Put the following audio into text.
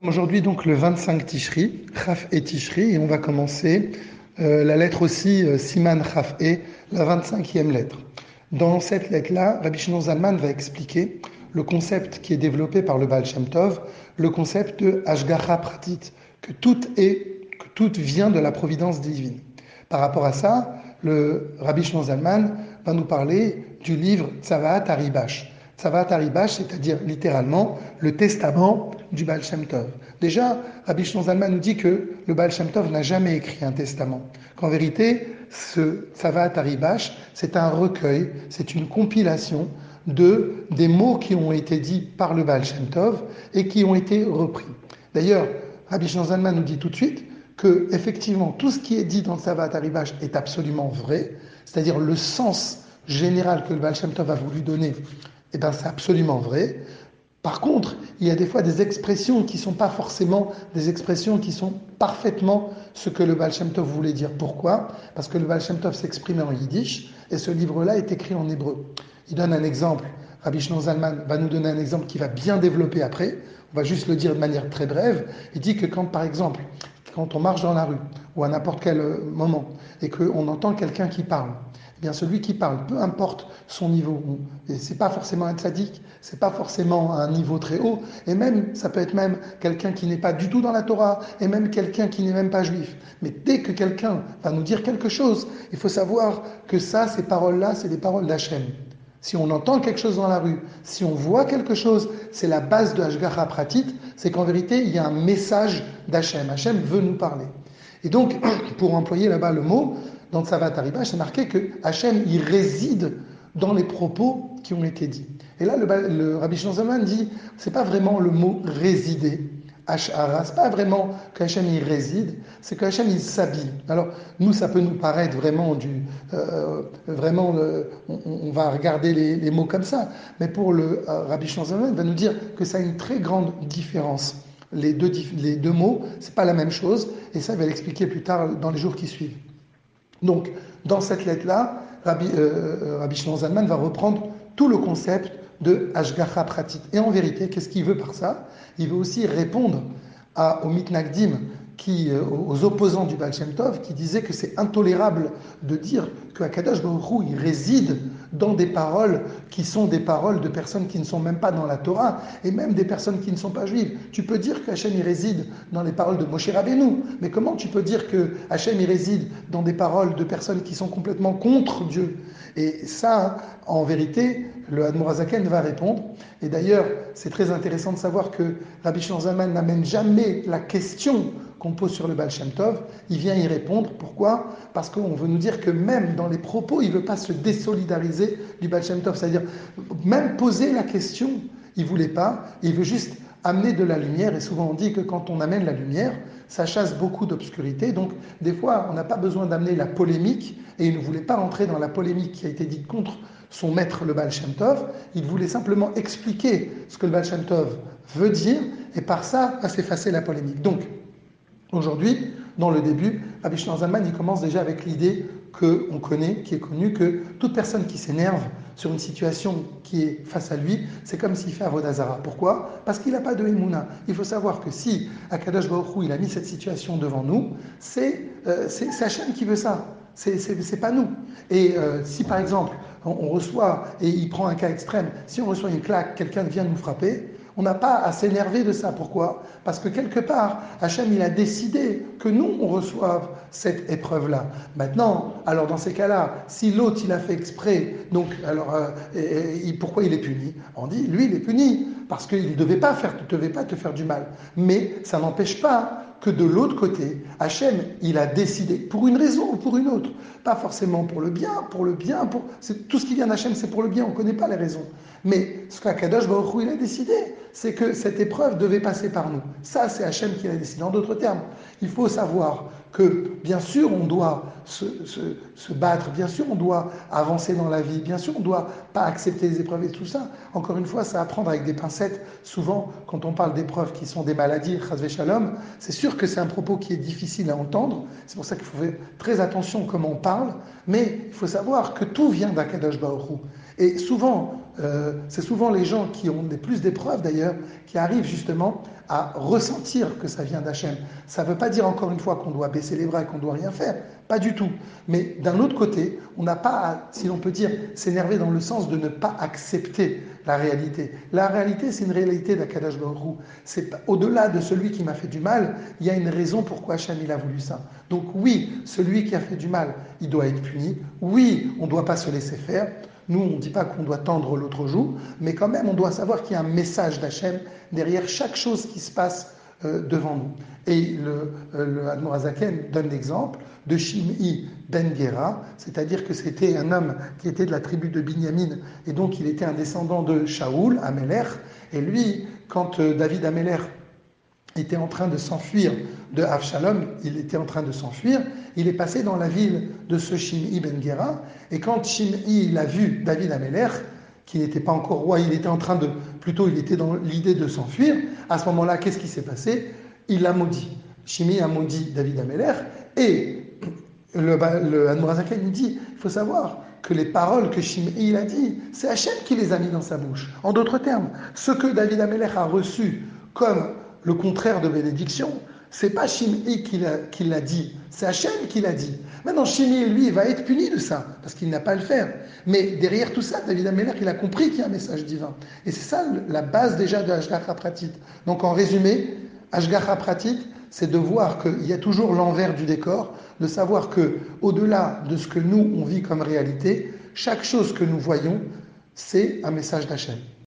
Aujourd'hui donc le 25 Tishri, Chaf et Tishri, et on va commencer la lettre aussi Siman Chaf et, la 25e lettre. Dans cette lettre-là, Rabbi Shimon Zalman va expliquer le concept qui est développé par le Baal Shem Tov, le concept de Hashgacha Pratit, que tout vient de la providence divine. Par rapport à ça, le Rabbi Shimon Zalman va nous parler du livre Tzavaat Haribash. Tzavaat Haribash, c'est-à-dire littéralement le testament du Baal Shem Tov. Déjà, Rabbi Shimon Zalman nous dit que le Baal Shem Tov n'a jamais écrit un testament. Qu'en vérité, ce Tzavaat Haribash, c'est un recueil, c'est une compilation des mots qui ont été dits par le Baal Shem Tov et qui ont été repris. D'ailleurs, Rabbi Shimon Zalman nous dit tout de suite que, effectivement, tout ce qui est dit dans le Tzavaat Haribash est absolument vrai, c'est-à-dire le sens général que le Baal Shem Tov a voulu donner, eh bien, c'est absolument vrai. Par contre, il y a des fois des expressions qui ne sont pas forcément des expressions qui sont parfaitement ce que le Baal Shem Tov voulait dire. Pourquoi ? Parce que le Baal Shem Tov s'exprimait en yiddish et ce livre-là est écrit en hébreu. Il donne un exemple. Rabbi Shimon Zalman va nous donner un exemple qui va bien développer après. On va juste le dire de manière très brève. Il dit que par exemple, quand on marche dans la rue ou à n'importe quel moment et qu'on entend quelqu'un qui parle, eh bien celui qui parle, peu importe son niveau, et c'est pas forcément un tzaddik, c'est pas forcément un niveau très haut, et même ça peut être même quelqu'un qui n'est pas du tout dans la Torah, et même quelqu'un qui n'est même pas juif. Mais dès que quelqu'un va nous dire quelque chose, il faut savoir que ça, ces paroles-là, c'est des paroles d'Hachem. Si on entend quelque chose dans la rue, si on voit quelque chose, c'est la base de Hashgacha Pratit, c'est qu'en vérité, il y a un message d'Hachem. Hachem veut nous parler. Et donc, pour employer là-bas le mot, dans Tzavaat Haribash, c'est marqué que Hachem, il réside dans les propos qui ont été dits. Et là, le Rabbi Shimon Zalman dit, c'est pas vraiment le mot résider, Ash'ara, c'est pas vraiment qu'Hachem il réside, c'est qu'Hachem il s'habille. Alors, nous, ça peut nous paraître vraiment on va regarder les mots comme ça, mais pour le Rabbi Shimon Zalman, il va nous dire que ça a une très grande différence. Les deux mots, c'est pas la même chose, et ça, il va l'expliquer plus tard dans les jours qui suivent. Donc, dans cette lettre-là, Rabbi Shimon Zalman va reprendre tout le concept de Hashgacha Pratit. Et en vérité, qu'est-ce qu'il veut par ça ? Il veut aussi répondre aux mitnagdim, aux opposants du Baal Shem Tov, qui disaient que c'est intolérable de dire que Akadosh Baruch Hu, il réside dans des paroles qui sont des paroles de personnes qui ne sont même pas dans la Torah, et même des personnes qui ne sont pas juives. Tu peux dire que Hachem il réside dans les paroles de Moshe Rabbeinu, mais comment tu peux dire que Hachem il réside dans des paroles de personnes qui sont complètement contre Dieu ? Et ça, en vérité, le Admor HaZaken va répondre. Et d'ailleurs, c'est très intéressant de savoir que Rabbi Shimon Zalman n'amène jamais la question qu'on pose sur le Baal Shem Tov, il vient y répondre. Pourquoi ? Parce qu'on veut nous dire que même dans les propos, il ne veut pas se désolidariser du Baal Shem Tov. C'est-à-dire, même poser la question, il ne voulait pas. Il veut juste amener de la lumière. Et souvent, on dit que quand on amène la lumière, ça chasse beaucoup d'obscurité. Donc, des fois, on n'a pas besoin d'amener la polémique. Et il ne voulait pas rentrer dans la polémique qui a été dite contre son maître, le Baal Shem Tov. Il voulait simplement expliquer ce que le Baal Shem Tov veut dire. Et par ça, va s'effacer la polémique. Donc, aujourd'hui, dans le début, Rabbi Shimon Zalman, il commence déjà avec l'idée qu'on connaît, qui est connue, que toute personne qui s'énerve sur une situation qui est face à lui, c'est comme s'il fait Avodah Zara. Pourquoi ? Parce qu'il n'a pas de Emouna. Il faut savoir que si Akadosh Baruch Hu, il a mis cette situation devant nous, c'est Hachem qui veut ça. C'est pas nous. Et si par exemple, on reçoit, et il prend un cas extrême, si on reçoit une claque, quelqu'un vient nous frapper, on n'a pas à s'énerver de ça. Pourquoi ? Parce que quelque part, Hachem, il a décidé que nous, on reçoive cette épreuve-là. Maintenant, alors dans ces cas-là, si l'autre, il a fait exprès, donc, alors, pourquoi il est puni ? On dit, lui, il est puni, parce qu'il ne devait pas te faire du mal. Mais ça n'empêche pas que de l'autre côté, Hachem, il a décidé, pour une raison ou pour une autre, pas forcément pour le bien, tout ce qui vient d'Hachem, c'est pour le bien, on ne connaît pas les raisons. Mais ce qu'Akadosh Baruch Hu, il a décidé, c'est que cette épreuve devait passer par nous. Ça, c'est Hachem qui l'a décidé. En d'autres termes, il faut savoir que, bien sûr, on doit se battre, bien sûr, on doit avancer dans la vie, bien sûr, on ne doit pas accepter les épreuves et tout ça. Encore une fois, c'est à prendre avec des pincettes. Souvent, quand on parle d'épreuves qui sont des maladies, chas v'shalom, c'est sûr que c'est un propos qui est difficile à entendre. C'est pour ça qu'il faut faire très attention comment on parle. Mais il faut savoir que tout vient d'Akadosh Baruch Hu. Et souvent, C'est souvent les gens qui ont plus d'épreuves d'ailleurs, qui arrivent justement à ressentir que ça vient d'Hachem. Ça ne veut pas dire encore une fois qu'on doit baisser les bras et qu'on ne doit rien faire, pas du tout. Mais d'un autre côté, on n'a pas à, si l'on peut dire, s'énerver dans le sens de ne pas accepter la réalité. La réalité, c'est une réalité d'Akadosh Baruch Hu. C'est au-delà de celui qui m'a fait du mal, il y a une raison pourquoi Hachem il a voulu ça. Donc oui, celui qui a fait du mal, il doit être puni. Oui, on ne doit pas se laisser faire. Nous, on ne dit pas qu'on doit tendre l'autre joue, mais quand même, on doit savoir qu'il y a un message d'Hachem derrière chaque chose qui se passe devant nous. Et le Admor Hazaken donne l'exemple de Shim'i ben Gera, c'est-à-dire que c'était un homme qui était de la tribu de Binyamin, et donc il était un descendant de Shaoul, Améler, et lui, quand David Améler était en train de s'enfuir de Avshalom, il était en train de s'enfuir, il est passé dans la ville de ce Shim'i ben Gera, et quand Shim'i il a vu David Améler, qui n'était pas encore roi, il était il était dans l'idée de s'enfuir, à ce moment-là, qu'est-ce qui s'est passé? Il l'a maudit. Shim'i a maudit David Améler, et le Admor Hazaken nous dit, il faut savoir que les paroles que Shim'i il a dit, c'est Hachem qui les a mis dans sa bouche. En d'autres termes, ce que David Améler a reçu comme le contraire de bénédiction, c'est pas Shim'i qui l'a dit, c'est Hachem qui l'a dit. Maintenant, Shim'i, lui, il va être puni de ça, parce qu'il n'a pas à le faire. Mais derrière tout ça, David Améler, il a compris qu'il y a un message divin. Et c'est ça la base déjà de Hashgacha Pratit. Donc en résumé, Hashgacha Pratit, c'est de voir qu'il y a toujours l'envers du décor, de savoir que au-delà de ce que nous, on vit comme réalité, chaque chose que nous voyons, c'est un message d'Hachem.